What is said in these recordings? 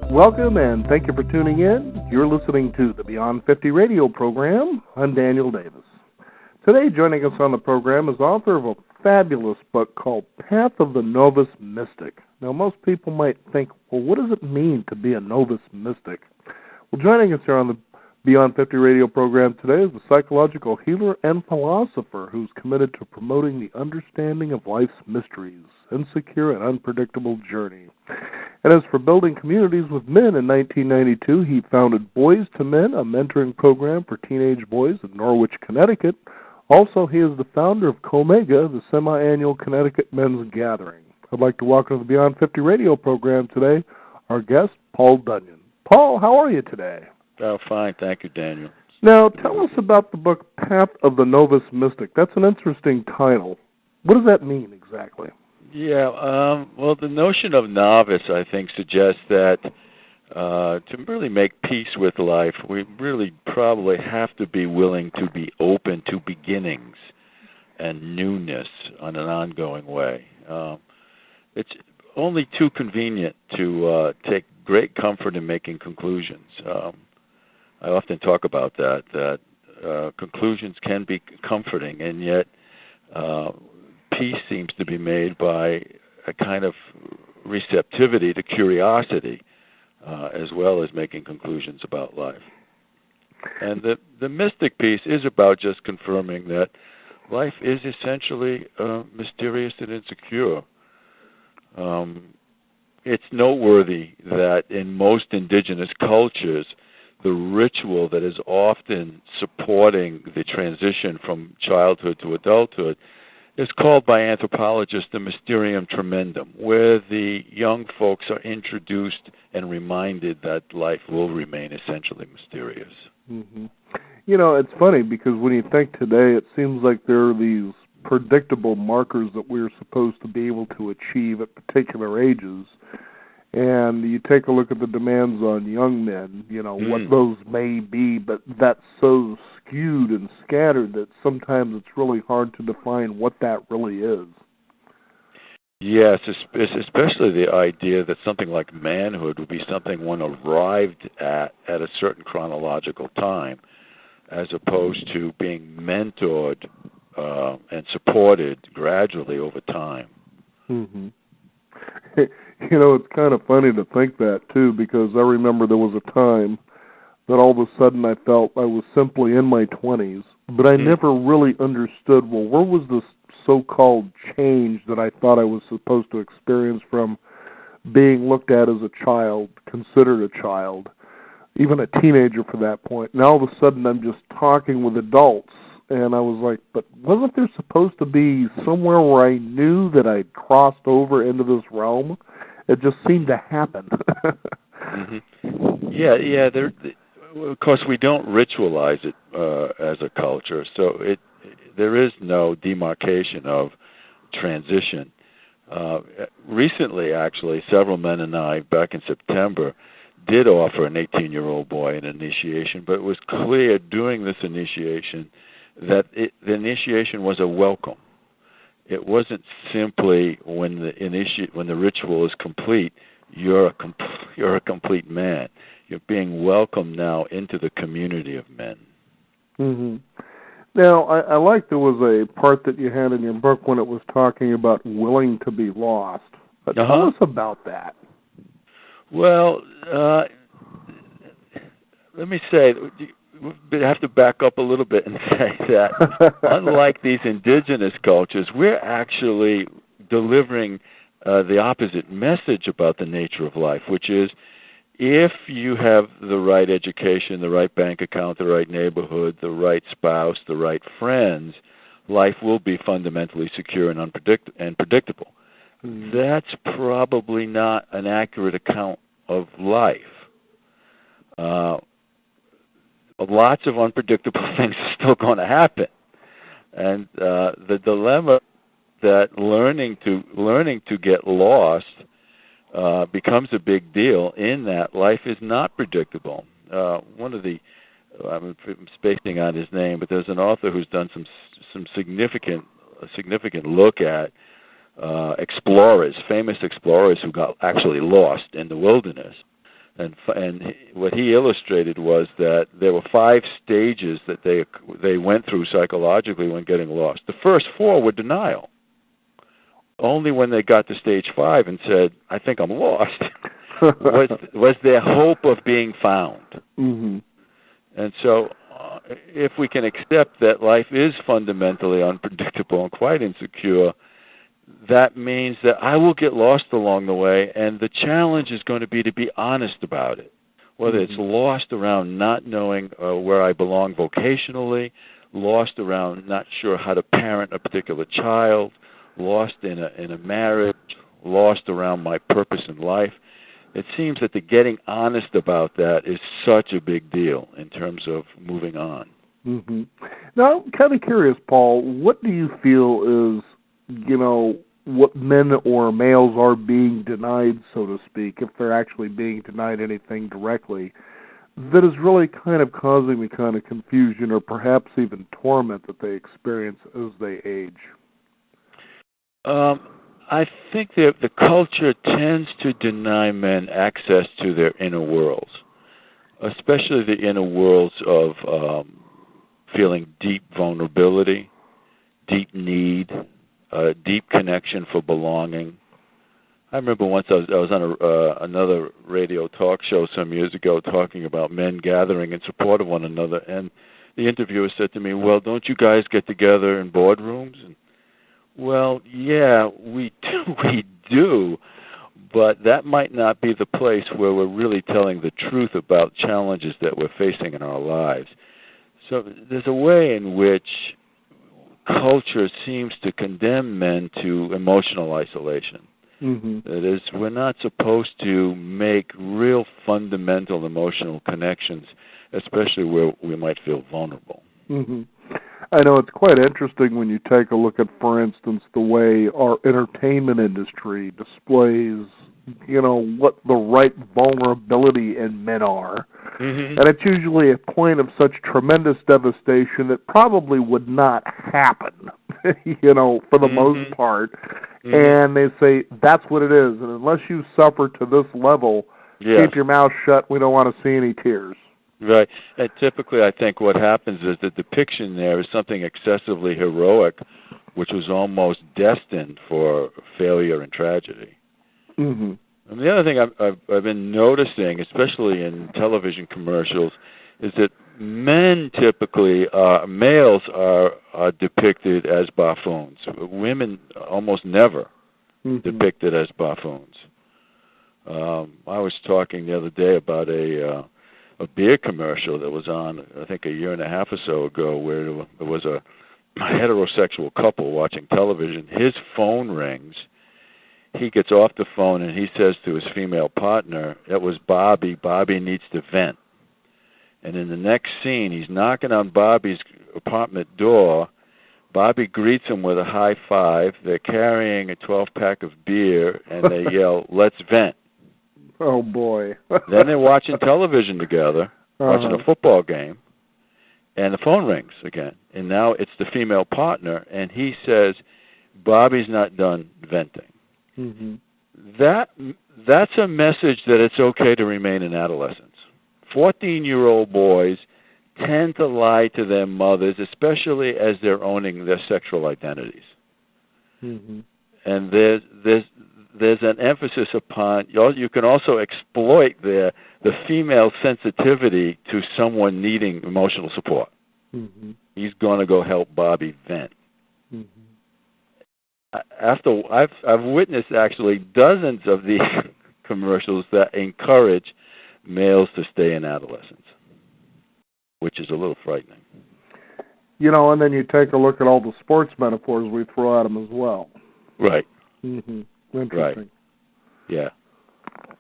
Welcome and thank you for tuning in. You're listening to the Beyond 50 radio program. I'm Daniel Davis. Today, joining us on the program is author of a fabulous book called Path of the Novice Mystic. Now, most people might think, well, what does it mean to be a novice mystic? Well, joining us here on the Beyond 50 radio program today is a psychological healer and philosopher who's committed to promoting the understanding of life's mysteries, insecure and unpredictable journey. And as for building communities with men, in 1992, he founded Boys to Men, a mentoring program for teenage boys in Norwich, Connecticut. Also, he is the founder of Comega, the semi-annual Connecticut Men's Gathering. I'd like to welcome to the Beyond 50 radio program today our guest, Paul Dunyan. Paul, how are you today? Oh, fine. Thank you, Daniel. Now, tell us about the book Path of the Novice Mystic. That's an interesting title. What does that mean exactly? Yeah, well, the notion of novice, I think, suggests that to really make peace with life, we really probably have to be willing to be open to beginnings and newness on an ongoing way. It's only too convenient to take great comfort in making conclusions. I often talk about that conclusions can be comforting, and yet peace seems to be made by a kind of receptivity to curiosity, as well as making conclusions about life. And the mystic piece is about just confirming that life is essentially mysterious and insecure. It's noteworthy that in most indigenous cultures, the ritual that is often supporting the transition from childhood to adulthood is called by anthropologists the mysterium tremendum, where the young folks are introduced and reminded that life will remain essentially mysterious. Mm-hmm. You know, it's funny because when you think today, it seems like there are these predictable markers that we're supposed to be able to achieve at particular ages. And you take a look at the demands on young men, what those may be, but that's so skewed and scattered that sometimes it's really hard to define what that really is. Yes, especially the idea that something like manhood would be something one arrived at a certain chronological time, as opposed to being mentored and supported gradually over time. Mm-hmm. It's kind of funny to think that, too, because I remember there was a time that all of a sudden I felt I was simply in my 20s, but I never really understood, well, where was this so-called change that I thought I was supposed to experience from being looked at as a child, considered a child, even a teenager for that point. Now all of a sudden I'm just talking with adults, and I was like, but wasn't there supposed to be somewhere where I knew that I'd crossed over into this realm? It just seemed to happen. Mm-hmm. Yeah. Of course, we don't ritualize it as a culture, so there is no demarcation of transition. Recently, actually, several men and I, back in September, did offer an 18-year-old boy an initiation, but it was clear during this initiation that the initiation was a welcome. It wasn't simply when the ritual is complete, you're a complete man. You're being welcomed now into the community of men. Mm-hmm. Now, I like there was a part that you had in your book when it was talking about willing to be lost. But tell us about that. Well, let me say, we have to back up a little bit and say that unlike these indigenous cultures, we're actually delivering the opposite message about the nature of life, which is if you have the right education, the right bank account, the right neighborhood, the right spouse, the right friends, life will be fundamentally secure and predictable. That's probably not an accurate account of life. Lots of unpredictable things are still going to happen, and the dilemma that learning to get lost becomes a big deal in that life is not predictable. One of the I'm spacing on his name, but there's an author who's done some significant look at explorers, famous explorers who got actually lost in the wilderness. And what he illustrated was that there were 5 stages that they went through psychologically when getting lost. The first 4 were denial. Only when they got to stage 5 and said, "I think I'm lost," was their hope of being found. Mm-hmm. And so, if we can accept that life is fundamentally unpredictable and quite insecure, that means that I will get lost along the way, and the challenge is going to be honest about it. Whether it's lost around not knowing where I belong vocationally, lost around not sure how to parent a particular child, lost in a marriage, lost around my purpose in life. It seems that the getting honest about that is such a big deal in terms of moving on. Mm-hmm. Now, I'm kind of curious, Paul, what do you feel is, what men or males are being denied, so to speak, if they're actually being denied anything directly, that is really kind of causing the kind of confusion or perhaps even torment that they experience as they age? I think that the culture tends to deny men access to their inner worlds, especially the inner worlds of feeling deep vulnerability, deep need, deep connection for belonging. I remember once I was on another radio talk show some years ago talking about men gathering in support of one another, and the interviewer said to me, "Well, don't you guys get together in boardrooms?" And, well, yeah, we do, but that might not be the place where we're really telling the truth about challenges that we're facing in our lives. So there's a way in which culture seems to condemn men to emotional isolation. Mm-hmm. That is, we're not supposed to make real fundamental emotional connections, especially where we might feel vulnerable. Mm-hmm. I know it's quite interesting when you take a look at, for instance, the way our entertainment industry displays, what the right vulnerability in men are. Mm-hmm. And it's usually a point of such tremendous devastation that probably would not happen, for the most part. Mm-hmm. And they say, that's what it is. And unless you suffer to this level, keep your mouth shut. We don't want to see any tears. Right. And typically I think what happens is the depiction there is something excessively heroic, which was almost destined for failure and tragedy. Mm-hmm. And the other thing I've been noticing, especially in television commercials, is that men typically, males are depicted as buffoons. Women almost never depicted as buffoons. I was talking the other day about a beer commercial that was on, I think, a year and a half or so ago, where there was a heterosexual couple watching television. His phone rings. He gets off the phone and he says to his female partner, "It was Bobby. Bobby needs to vent." And in the next scene, he's knocking on Bobby's apartment door. Bobby greets him with a high five. They're carrying a 12-pack of beer, and they yell, "Let's vent." Oh, boy. Then they're watching television together, watching a football game, and the phone rings again. And now it's the female partner, and he says, "Bobby's not done venting." Mm-hmm. That's a message that it's okay to remain in adolescence. 14-year-old boys tend to lie to their mothers, especially as they're owning their sexual identities. Mm-hmm. And there's an emphasis upon, you can also exploit the female sensitivity to someone needing emotional support. Mm-hmm. He's going to go help Bobby vent. Mm-hmm. I've witnessed actually dozens of these commercials that encourage males to stay in adolescence, which is a little frightening. And then you take a look at all the sports metaphors we throw at them as well. Right. Mm-hmm. Interesting. Right. Yeah.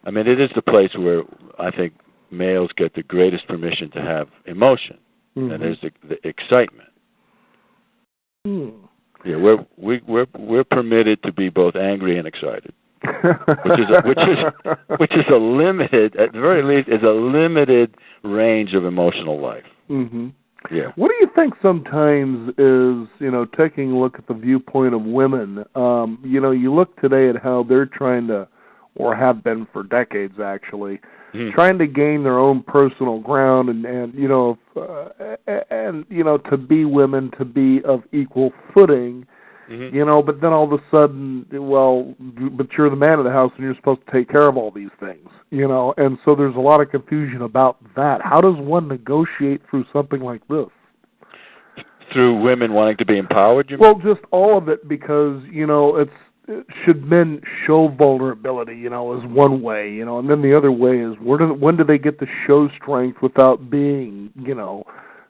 I mean, it is the place where I think males get the greatest permission to have emotion, and there's the excitement. Mm. Yeah, we're permitted to be both angry and excited, which is a limited, at the very least, is a limited range of emotional life. Mm-hmm. Yeah. What do you think sometimes is, taking a look at the viewpoint of women? You look today at how they're trying to or have been for decades actually, trying to gain their own personal ground and to be women, to be of equal footing. But then all of a sudden, but you're the man of the house and you're supposed to take care of all these things, and so there's a lot of confusion about that. How does one negotiate through something like this? Through women wanting to be empowered, you mean? Well, just all of it, because, should men show vulnerability, is one way, and then the other way is when do they get to show strength without being,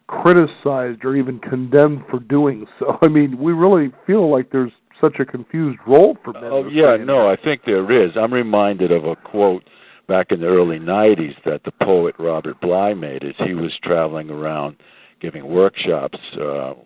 criticized or even condemned for doing so? I mean, we really feel like there's such a confused role for men. Oh, yeah, no, I think there is. I'm reminded of a quote back in the early 90s that the poet Robert Bly made as he was traveling around giving workshops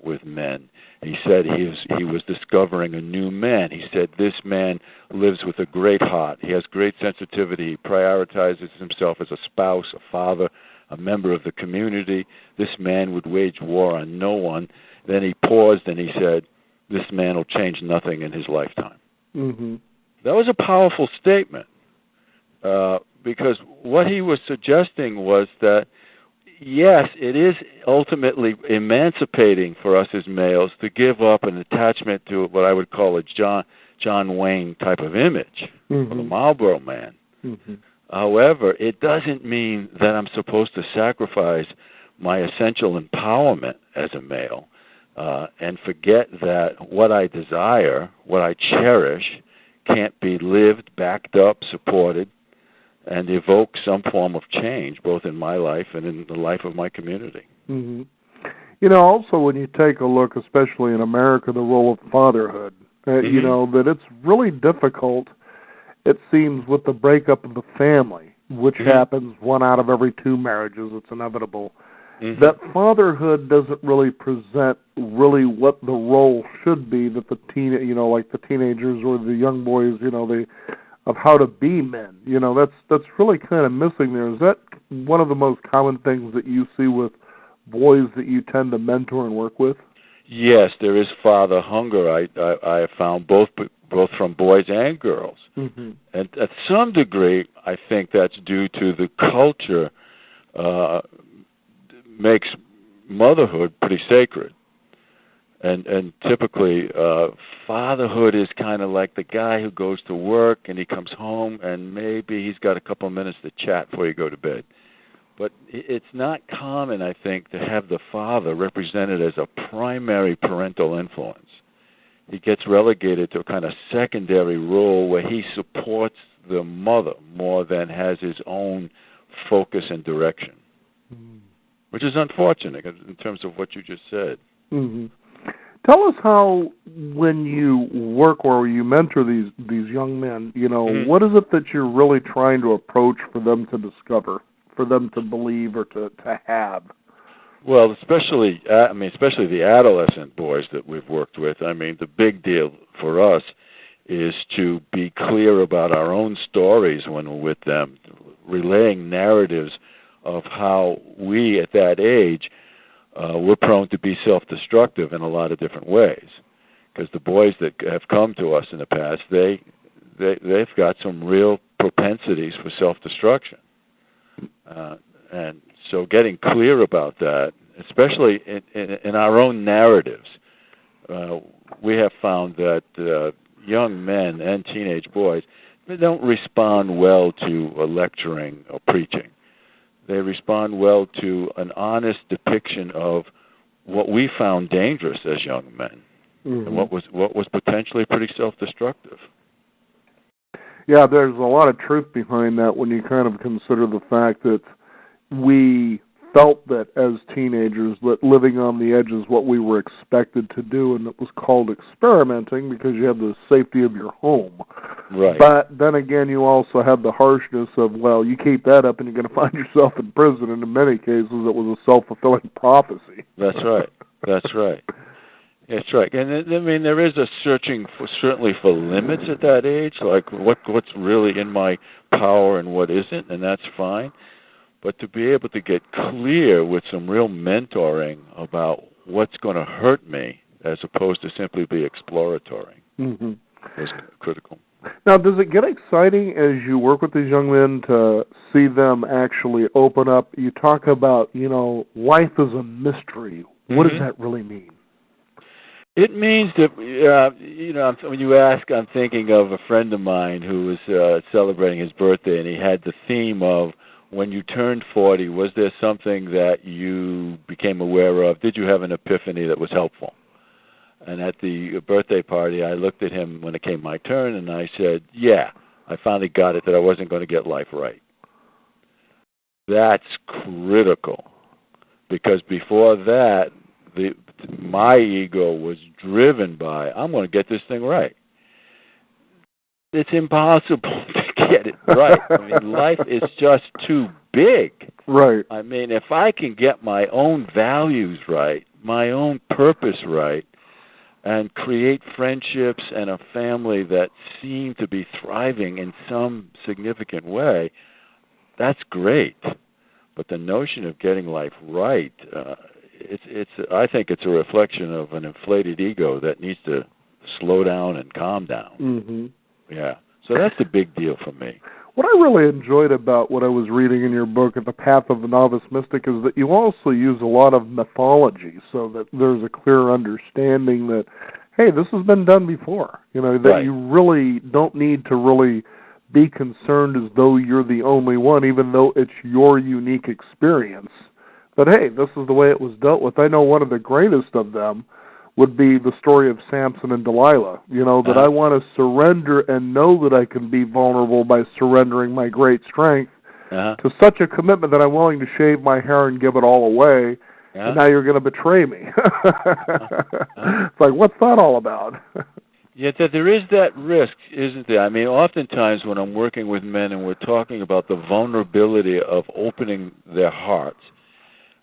with men. He said he was discovering a new man. He said, this man lives with a great heart. He has great sensitivity. He prioritizes himself as a spouse, a father, a member of the community. This man would wage war on no one. Then he paused and he said, this man will change nothing in his lifetime. That was a powerful statement because what he was suggesting was that, yes, it is ultimately emancipating for us as males to give up an attachment to what I would call a John Wayne type of image of a Marlboro man. However, it doesn't mean that I'm supposed to sacrifice my essential empowerment as a male and forget that what I desire, what I cherish, can't be lived, backed up, supported, and evoke some form of change, both in my life and in the life of my community. Also when you take a look, especially in America, the role of fatherhood, that it's really difficult, it seems, with the breakup of the family, which happens 1 out of every 2 marriages. It's inevitable. That fatherhood doesn't really present really what the role should be that the like the teenagers or the young boys, of how to be men. That's really kind of missing there. Is that one of the most common things that you see with boys that you tend to mentor and work with? Yes, there is father hunger. I have found both from boys and girls. And at some degree, I think that's due to the culture makes motherhood pretty sacred. And typically, fatherhood is kind of like the guy who goes to work and he comes home and maybe he's got a couple of minutes to chat before you go to bed. But it's not common, I think, to have the father represented as a primary parental influence. He gets relegated to a kind of secondary role where he supports the mother more than has his own focus and direction, which is unfortunate in terms of what you just said. Tell us how, when you work or you mentor these young men, what is it that you're really trying to approach for them to discover, for them to believe or to have? Well, especially the adolescent boys that we've worked with. I mean, the big deal for us is to be clear about our own stories when we're with them, relaying narratives of how we, at that age, we're prone to be self-destructive in a lot of different ways. Because the boys that have come to us in the past, they've got some real propensities for self-destruction. And so getting clear about that, especially in our own narratives, we have found that young men and teenage boys, they don't respond well to lecturing or preaching. They respond well to an honest depiction of what we found dangerous as young men, and what was potentially pretty self-destructive. Yeah, there's a lot of truth behind that when you kind of consider the fact that we felt that as teenagers that living on the edge is what we were expected to do, and it was called experimenting because you have the safety of your home. Right. But then again, you also have the harshness of, well, you keep that up and you're going to find yourself in prison, and in many cases it was a self-fulfilling prophecy. That's right. That's right. That's right. And I mean, there is a searching certainly for limits at that age, like what's really in my power and what isn't, and that's fine. But to be able to get clear with some real mentoring about what's going to hurt me as opposed to simply be exploratory is critical. Now, does it get exciting as you work with these young men to see them actually open up? You talk about, life is a mystery. What does that really mean? It means that, when you ask, I'm thinking of a friend of mine who was celebrating his birthday, and he had the theme of, when you turned 40, was there something that you became aware of? Did you have an epiphany that was helpful? And at the birthday party, I looked at him when it came my turn, and I said, yeah, I finally got it that I wasn't going to get life right. That's critical, because before that, my ego was driven by, I'm going to get this thing right. It's impossible to get it right. I mean, life is just too big. Right. I mean, if I can get my own values right, my own purpose right, and create friendships and a family that seem to be thriving in some significant way, that's great. But the notion of getting life right, I think it's a reflection of an inflated ego that needs to slow down and calm down. Mm-hmm. Yeah. So that's the big deal for me. What I really enjoyed about what I was reading in your book, The Path of the Novice Mystic, is that you also use a lot of mythology so that there's a clear understanding that, hey, this has been done before. That right. You really don't need to really be concerned as though you're the only one, even though it's your unique experience. But, hey, this is the way it was dealt with. I know one of the greatest of them would be the story of Samson and Delilah. That I want to surrender and know that I can be vulnerable by surrendering my great strength to such a commitment that I'm willing to shave my hair and give it all away, and now you're going to betray me. It's like, what's that all about? Yet that there is that risk, isn't there? I mean, oftentimes when I'm working with men and we're talking about the vulnerability of opening their hearts,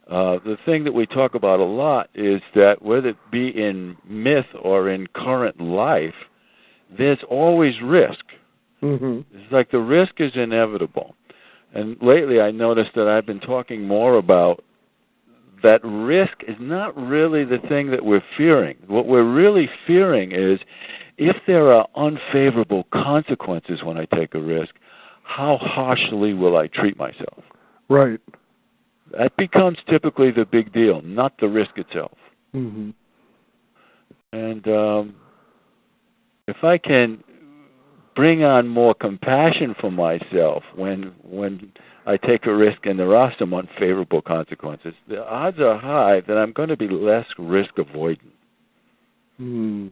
the thing that we talk about a lot is that whether it be in myth or in current life, there's always risk. Mm-hmm. It's like the risk is inevitable. And lately I noticed that I've been talking more about that risk is not really the thing that we're fearing. What we're really fearing is if there are unfavorable consequences when I take a risk, how harshly will I treat myself? Right. That becomes typically the big deal, not the risk itself. Mm-hmm. And if I can bring on more compassion for myself when I take a risk and there are some unfavorable consequences, the odds are high that I'm going to be less risk avoidant. Mm.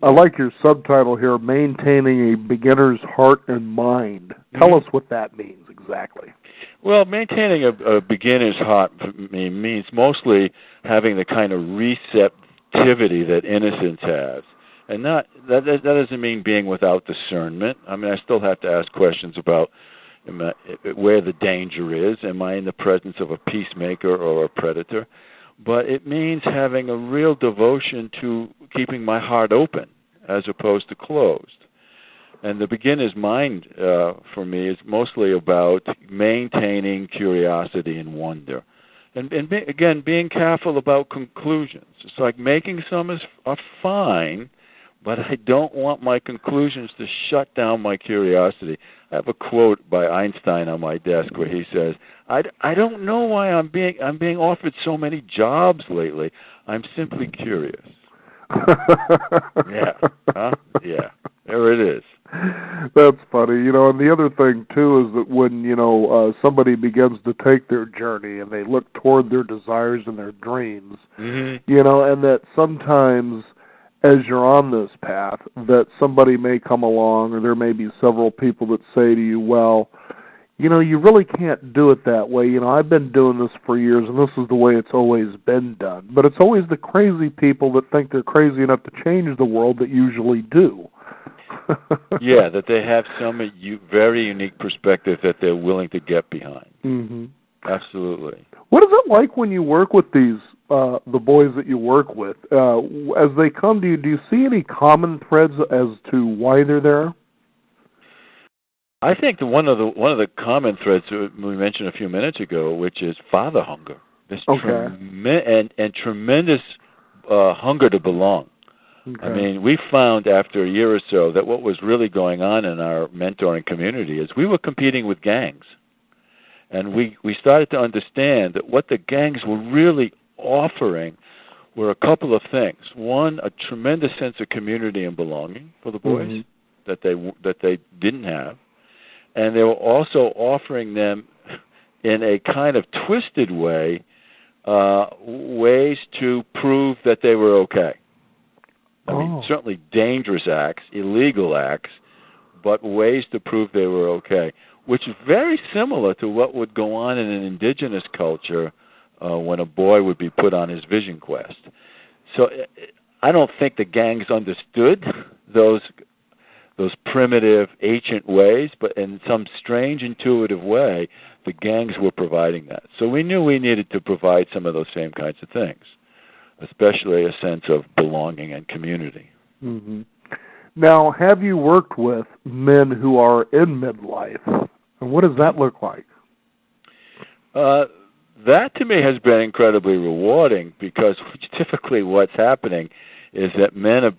I like your subtitle here, Maintaining a Beginner's Heart and Mind. Tell us what that means exactly. Well, maintaining a beginner's heart for me means mostly having the kind of receptivity that innocence has. And that doesn't mean being without discernment. I mean, I still have to ask questions about where the danger is. Am I in the presence of a peacemaker or a predator? But it means having a real devotion to keeping my heart open as opposed to closed. And the beginner's mind for me is mostly about maintaining curiosity and wonder. And again, being careful about conclusions. It's like making some are fine, but I don't want my conclusions to shut down my curiosity. I have a quote by Einstein on my desk where he says, I don't know why I'm being offered so many jobs lately. I'm simply curious. Yeah. Huh? Yeah. There it is. That's funny. And the other thing, too, is that when, somebody begins to take their journey and they look toward their desires and their dreams, and that sometimes as you're on this path, that somebody may come along or there may be several people that say to you, well, you really can't do it that way. I've been doing this for years, and this is the way it's always been done. But it's always the crazy people that think they're crazy enough to change the world that usually do. Yeah, that they have some very unique perspective that they're willing to get behind. Mm-hmm. Absolutely. What is it like when you work with these, the boys that you work with? As they come to you, do you see any common threads as to why they're there? I think one of the common threads we mentioned a few minutes ago, which is father hunger. This tremendous hunger to belong. Okay. I mean, we found after a year or so that what was really going on in our mentoring community is we were competing with gangs. And we started to understand that what the gangs were really offering were a couple of things. One, a tremendous sense of community and belonging for the boys that they didn't have. And they were also offering them in a kind of twisted way ways to prove that they were okay. I mean, certainly dangerous acts, illegal acts, but ways to prove they were okay, which is very similar to what would go on in an indigenous culture when a boy would be put on his vision quest. So I don't think the gangs understood those primitive, ancient ways, but in some strange, intuitive way, the gangs were providing that. So we knew we needed to provide some of those same kinds of things, especially a sense of belonging and community. Mm-hmm. Now, have you worked with men who are in midlife, and what does that look like? That to me has been incredibly rewarding because typically what's happening is that men at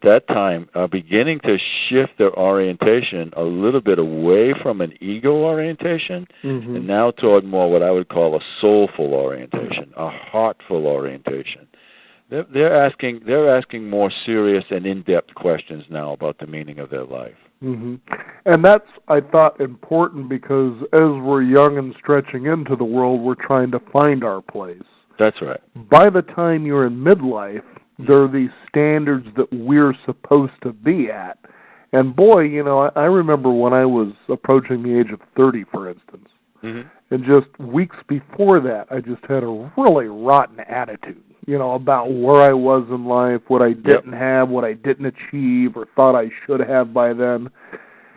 that time are beginning to shift their orientation a little bit away from an ego orientation and now toward more what I would call a soulful orientation, a heartful orientation. They're asking more serious and in-depth questions now about the meaning of their life. Mm-hmm. And that's, I thought, important because as we're young and stretching into the world, we're trying to find our place. That's right. By the time you're in midlife, there are these standards that we're supposed to be at. And boy, I remember when I was approaching the age of 30, for instance, and just weeks before that, I just had a really rotten attitude, about where I was in life, what I didn't have, what I didn't achieve or thought I should have by then.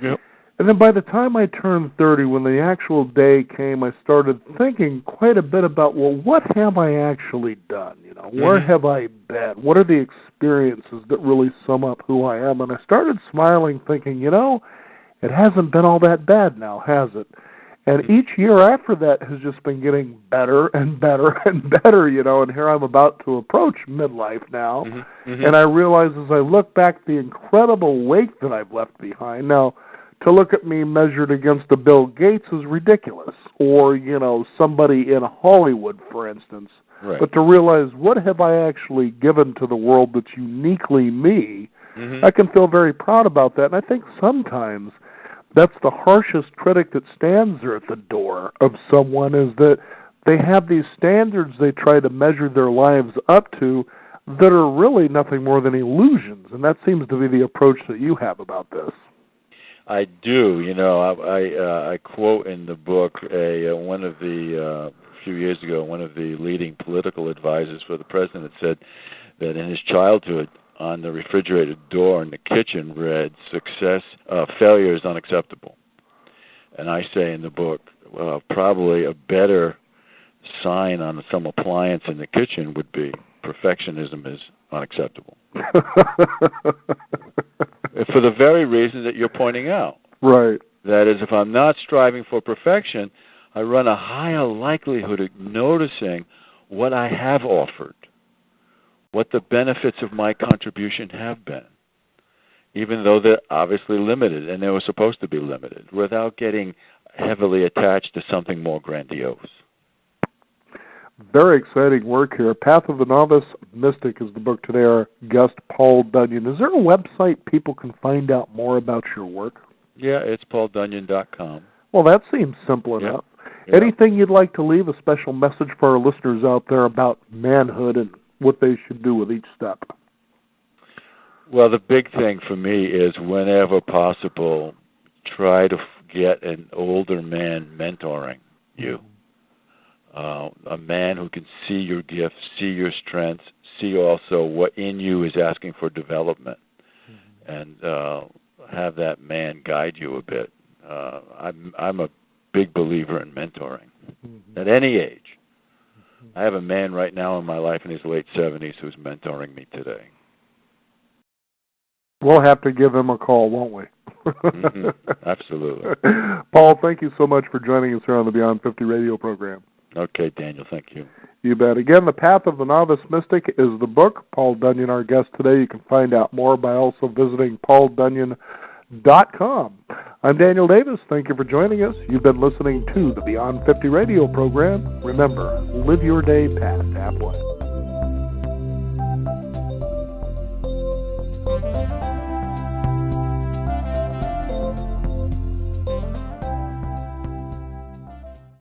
Yep. And then by the time I turned 30, when the actual day came, I started thinking quite a bit about, well, what have I actually done? Where have I been? What are the experiences that really sum up who I am? And I started smiling, thinking, it hasn't been all that bad now, has it? And each year after that has just been getting better and better and better, and here I'm about to approach midlife now. And I realize as I look back the incredible wake that I've left behind. Now, to look at me measured against a Bill Gates is ridiculous, or, somebody in Hollywood, for instance. Right. But to realize what have I actually given to the world that's uniquely me, I can feel very proud about that. And I think sometimes that's the harshest critic that stands there at the door of someone, is that they have these standards they try to measure their lives up to that are really nothing more than illusions. And that seems to be the approach that you have about this. I do. I quote in the book a few years ago, one of the leading political advisors for the president said that in his childhood, on the refrigerator door in the kitchen read, failure is unacceptable. And I say in the book, probably a better sign on some appliance in the kitchen would be perfectionism is unacceptable. For the very reason that you're pointing out. Right. That is, if I'm not striving for perfection, I run a higher likelihood of noticing what I have offered, what the benefits of my contribution have been, even though they're obviously limited, and they were supposed to be limited, without getting heavily attached to something more grandiose. Very exciting work here. Path of the Novice Mystic is the book today. Our guest, Paul Dunyan. Is there a website people can find out more about your work? Yeah, it's pauldunyan.com. Well, that seems simple enough. Yeah. Anything you'd like to leave, a special message for our listeners out there about manhood and what they should do with each step? Well, the big thing for me is whenever possible, try to get an older man mentoring you. A man who can see your gifts, see your strengths, see also what in you is asking for development, and have that man guide you a bit. I'm a big believer in mentoring at any age. I have a man right now in my life in his late 70s who's mentoring me today. We'll have to give him a call, won't we? Absolutely. Paul, thank you so much for joining us here on the Beyond 50 radio program. Okay, Daniel, thank you. You bet. Again, The Path of the Novice Mystic is the book. Paul Dunyan, our guest today. You can find out more by also visiting pauldunyan.com. I'm Daniel Davis. Thank you for joining us. You've been listening to the Beyond 50 radio program. Remember, live your day past halfway.